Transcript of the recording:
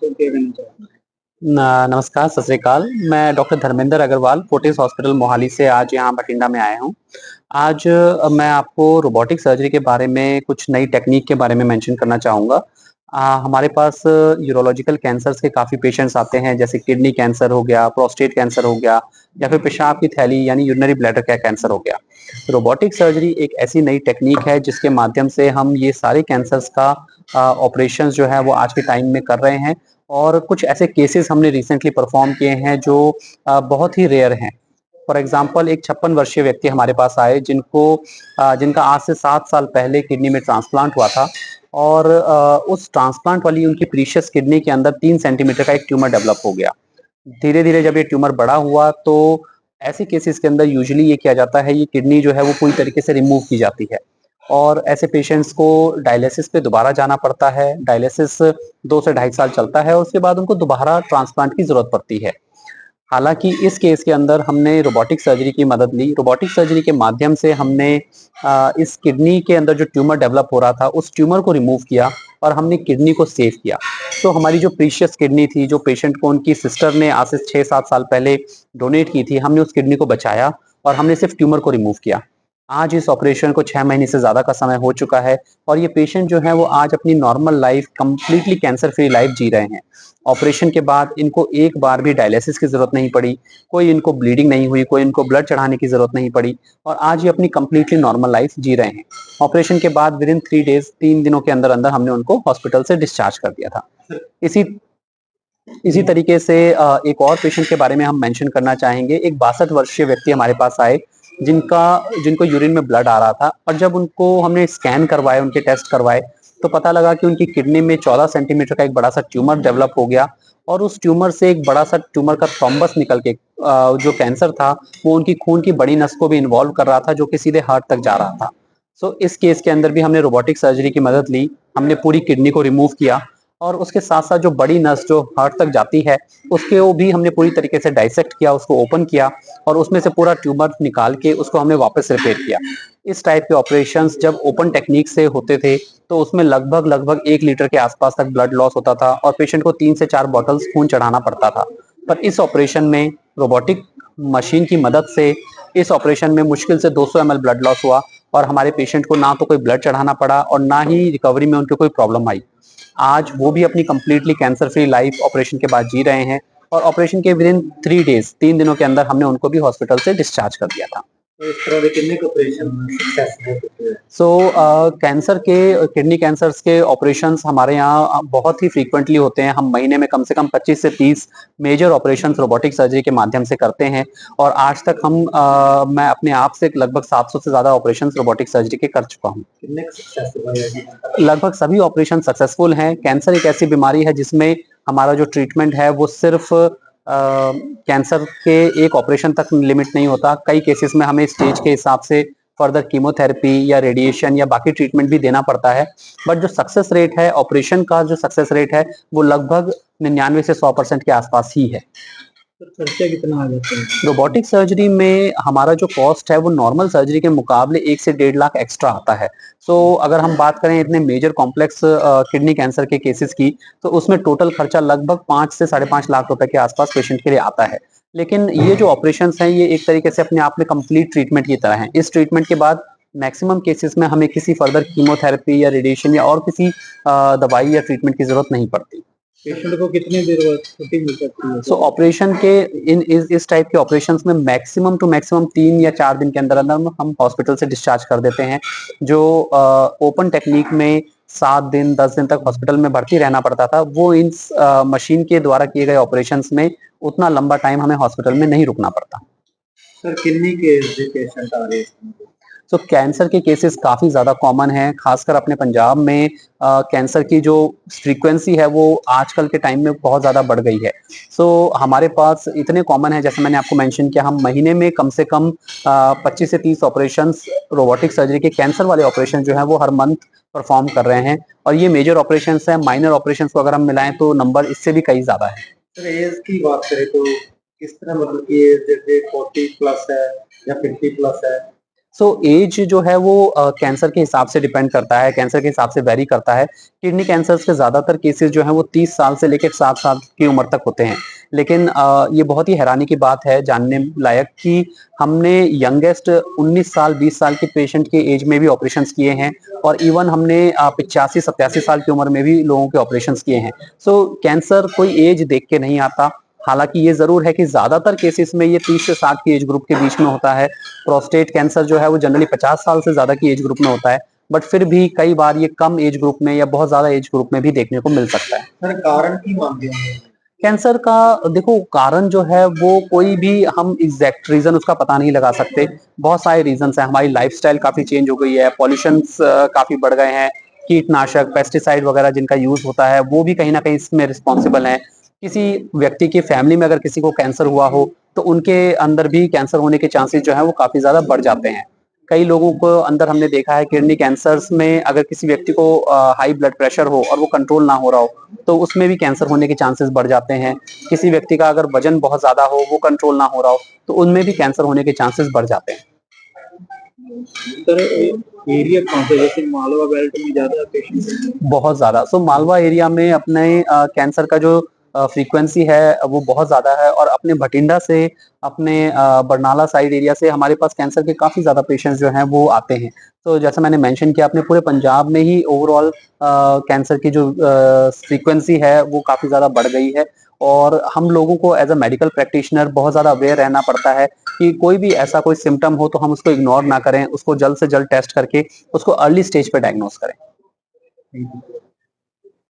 दोस्तों के कहना चाहेंगे? नमस्कार, सत श्री अकाल। मैं डॉक्टर धर्मेंद्र अग्रवाल फोर्टिस हॉस्पिटल मोहाली से आज यहाँ बठिंडा में आया हूँ। आज मैं आपको रोबोटिक सर्जरी के बारे में कुछ नई टेक्नीक के बारे में मेंशन करना चाहूँगा। हमारे पास यूरोलॉजिकल कैंसर्स के काफ़ी पेशेंट्स आते हैं, जैसे किडनी कैंसर हो गया, प्रोस्टेट कैंसर हो गया या फिर पेशाब की थैली यानी यूरिनरी ब्लैडर का कैंसर हो गया। रोबोटिक सर्जरी एक ऐसी नई टेक्नीक है जिसके माध्यम से हम ये सारे कैंसर्स का ऑपरेशंस जो है वो आज के टाइम में कर रहे हैं। और कुछ ऐसे केसेस हमने रिसेंटली परफॉर्म किए हैं जो बहुत ही रेयर हैं। फॉर एग्जांपल एक 56 वर्षीय व्यक्ति हमारे पास आए जिनका आज से 7 साल पहले किडनी में ट्रांसप्लांट हुआ था। और उस ट्रांसप्लांट वाली उनकी प्रीशियस किडनी के अंदर 3 सेंटीमीटर का एक ट्यूमर डेवलप हो गया। धीरे-धीरे जब ये ट्यूमर बड़ा हुआ तो ऐसे केसेस के अंदर यूजुअली ये किया जाता है, ये किडनी जो है वो पूरी तरीके से रिमूव की जाती है और ऐसे पेशेंट्स को डायलिसिस पे दोबारा जाना पड़ता है। डायलिसिस 2 से ढाई साल चलता है और उसके बाद उनको दोबारा ट्रांसप्लांट की ज़रूरत पड़ती है। हालाँकि इस केस के अंदर हमने रोबोटिक सर्जरी की मदद ली। रोबोटिक सर्जरी के माध्यम से हमने इस किडनी के अंदर जो ट्यूमर डेवलप हो रहा था, उस ट्यूमर को रिमूव किया और हमने किडनी को सेव किया। तो हमारी जो प्रीशियस किडनी थी, जो पेशेंट को उनकी सिस्टर ने आज से 6-7 साल पहले डोनेट की थी, हमने उस किडनी को बचाया और हमने सिर्फ़ ट्यूमर को रिमूव किया। आज इस ऑपरेशन को 6 महीने से ज़्यादा का समय हो चुका है और ये पेशेंट जो है वो आज अपनी normal life completely cancer free life जी रहे हैं। ऑपरेशन के बाद इनको एक बार भी डायलिसिस की ज़रूरत नहीं पड़ी, कोई इनको ब्लीडिंग नहीं हुई, कोई इनको ब्लड चढ़ाने की ज़रूरत नहीं पड़ी और आज ये अपनी कंप्लीटली नॉर्मल लाइफ़ जी रहे हैं। ऑपरेशन के बाद विदिन 3 डेज़ 3 दिनों के अंदर-अंदर हमने उनको हॉस्पिटल से डिस्चार्ज कर दिया था। इसी इसी तरीके से एक और पेशेंट के बारे में हम मेंशन करना चाहेंगे। एक 62 वर्षीय व्यक्ति हमारे पास आए जिनको यूरिन में ब्लड आ रहा था और जब उनको हमने स्कैन करवाए, उनके टेस्ट करवाए, तो पता लगा कि उनकी किडनी में 14 सेंटीमीटर का एक बड़ा-सा ट्यूमर डेवलप हो गया और उस ट्यूमर से एक बड़ा-सा ट्यूमर का थ्रोम्बस निकल के जो कैंसर था, वो उनकी खून की बड़ी नस को भी इन्वॉल्व कर रहा था, जो कि सीधे हार्ट तक जा रहा था। सो इस केस के अंदर भी हमने रोबोटिक सर्जरी की मदद ली। हमने पूरी किडनी को रिमूव किया और उसके साथ-साथ जो बड़ी नस जो हार्ट तक जाती है, उसके वो भी हमने पूरी तरीके से डाइसेक्ट किया, उसको ओपन किया और उसमें से पूरा ट्यूमर निकाल के उसको हमने वापस रिपेयर किया। इस टाइप के ऑपरेशंस जब ओपन टेक्नीक से होते थे, तो उसमें लगभग 1 लीटर के आसपास तक ब्लड लॉस होता था और पेशेंट को 3 से 4 बॉटल्स खून चढ़ाना पड़ता था। पर इस ऑपरेशन में रोबोटिक मशीन की मदद से इस ऑपरेशन में मुश्किल से 200 एमएल ब्लड लॉस हुआ और हमारे पेशेंट को ना तो कोई ब्लड चढ़ाना पड़ा और ना ही रिकवरी में उनको कोई प्रॉब्लम आई। आज वो भी अपनी completely cancer free life operation के बाद जी रहे हैं और ऑपरेशन के विदिन 3 डेज़ 3 दिनों के अंदर हमने उनको भी हॉस्पिटल से डिस्चार्ज कर दिया था। तो इस तरह के कितने ऑपरेशन सक्सेस हो चुके हैं? कैंसर के किडनी कैंसर्स के ऑपरेशंस हमारे यहाँ बहुत ही फ्रीक्वेंटली होते हैं। हम महीने में कम से कम 25 से 30 मेजर ऑपरेशंस रोबोटिक सर्जरी के माध्यम से करते हैं और आज तक मैं अपने आप से लगभग 700 से ज़्यादा ऑपरेशंस रोबोटिक सर्जरी के कर चुका हूँ। कितने सक्सेसफुल है? लगभग सभी ऑपरेशन सक्सेसफुल हैं। कैंसर एक ऐसी बीमारी है जिसमें हमारा जो ट्रीटमेंट है वो सिर्फ कैंसर के एक ऑपरेशन तक लिमिट नहीं होता। कई केसेस में हमें स्टेज के हिसाब से फर्दर कीमोथेरेपी या रेडिएशन या बाकी ट्रीटमेंट भी देना पड़ता है। बट जो सक्सेस रेट है ऑपरेशन का जो सक्सेस रेट है वो लगभग 99 से 100% के आसपास ही है। तो खर्चा कितना आ जाता है? रोबोटिक सर्जरी में हमारा जो कॉस्ट है वो नॉर्मल सर्जरी के मुकाबले 1 से 1.5 लाख एक्स्ट्रा आता है। अगर हम बात करें इतने मेजर कॉम्प्लेक्स किडनी कैंसर के केसेस की, तो उसमें टोटल खर्चा लगभग 5 से साढ़े 5 लाख रुपए के आसपास पेशेंट के लिए आता है। लेकिन ये जो ऑपरेशंस हैं ये एक तरीके से अपने आप में कंप्लीट ट्रीटमेंट की तरह हैं। इस ट्रीटमेंट के बाद मैक्सिमम केसेस में हमें किसी फर्दर कीमोथेरेपी या रेडिएशन या और किसी दवाई या ट्रीटमेंट की ज़रूरत नहीं पड़ती। पेशेंट को कितनी देर बाद छुट्टी मिल सकती है? ऑपरेशन के इस टाइप के ऑपरेशंस में मैक्सिमम टू मैक्सिमम 3 या 4 दिन के अंदर-अंदर हम हॉस्पिटल से डिस्चार्ज कर देते हैं। जो ओपन टेक्नीक में 7 दिन 10 दिन तक हॉस्पिटल में भर्ती रहना पड़ता था, वो मशीन के द्वारा किए गए ऑपरेशंस में उतना लंबा टाइम हमें हॉस्पिटल में नहीं रुकना पड़ता। सर किडनी के जो पेशेंट आ रहे हैं कैंसर के केसेस काफ़ी ज़्यादा कॉमन हैं, खासकर अपने पंजाब में कैंसर की जो फ्रीक्वेंसी है वो आजकल के टाइम में बहुत ज़्यादा बढ़ गई है। हमारे पास इतने कॉमन है जैसे मैंने आपको मेंशन किया, हम महीने में कम से कम 25 से 30 ऑपरेशंस रोबोटिक सर्जरी के कैंसर वाले ऑपरेशन जो हैं वो हर मंथ परफॉर्म कर रहे हैं और ये मेजर ऑपरेशंस हैं। माइनर ऑपरेशंस को अगर हम मिलाएं तो नंबर इससे भी कई ज़्यादा है। सर एज की बात करें तो किस तरह, मतलब कि एज जैसे 40 प्लस है या 50 प्लस है? एज जो है वो कैंसर के हिसाब से डिपेंड करता है, कैंसर के हिसाब से वेरी करता है। किडनी कैंसर्स के ज़्यादातर केसेस जो हैं वो 30 साल से लेकर 60 साल की उम्र तक होते हैं। लेकिन ये बहुत ही हैरानी की बात है जानने लायक कि हमने यंगेस्ट 19 साल 20 साल के पेशेंट के एज में भी ऑपरेशंस किए हैं और इवन हमने 85-87 साल की उम्र में भी लोगों के ऑपरेशंस किए हैं। कैंसर कोई एज देख के नहीं आता। हालाँकि ये ज़रूर है कि ज़्यादातर केसेस में ये 30 से 60 की एज ग्रुप के बीच में होता है। प्रोस्टेट कैंसर जो है वो जनरली 50 साल से ज़्यादा की एज ग्रुप में होता है। बट फिर भी कई बार ये कम एज ग्रुप में या बहुत ज़्यादा एज ग्रुप में भी देखने को मिल सकता है। सर कारण की मानते हैं? कैंसर का देखो कारण जो है वो कोई भी हम एग्जैक्ट रीजन उसका पता नहीं लगा सकते। बहुत सारे रीजंस हैं, हमारी लाइफस्टाइल काफी चेंज हो गई है, पॉल्यूशंस काफी बढ़ गए हैं, कीटनाशक पेस्टिसाइड वगैरह जिनका यूज होता है वो भी कहीं ना कहीं इसमें रिस्पॉन्सिबल है। किसी व्यक्ति की फैमिली में अगर किसी को कैंसर हुआ हो तो उनके अंदर भी कैंसर होने के चांसेस जो है वो काफी ज्यादा बढ़ जाते हैं। कई लोगों को अंदर हमने देखा है किडनी कैंसर्स में अगर किसी व्यक्ति को हाई ब्लड प्रेशर हो और वो कंट्रोल ना हो रहा हो तो उसमें भी कैंसर होने के चांसेस बढ़ जाते हैं। किसी व्यक्ति का अगर वजन बहुत ज्यादा हो वो कंट्रोल ना हो रहा हो तो उनमें भी कैंसर होने के चांसेस बढ़ जाते हैं। सर एरिया कौन सा, जैसे मालवा बेल्ट में ज्यादा पेशेंट? बहुत ज़्यादा। मालवा एरिया में अपने कैंसर का जो फ्रीक्वेंसी है वो बहुत ज़्यादा है और अपने भटिंडा से अपने बरनाला साइड एरिया से हमारे पास कैंसर के काफ़ी ज़्यादा पेशेंट्स जो हैं वो आते हैं। तो जैसा मैंने मेंशन किया अपने पूरे पंजाब में ही ओवरऑल कैंसर की जो फ्रीक्वेंसी है वो काफ़ी ज़्यादा बढ़ गई है और हम लोगों को एज़ अ मेडिकल प्रैक्टिशनर बहुत ज़्यादा अवेयर रहना पड़ता है कि कोई भी ऐसा कोई सिम्पटम हो तो हम उसको इग्नोर ना करें, उसको जल्द से जल्द टेस्ट करके उसको अर्ली स्टेज पे डायग्नोज करें।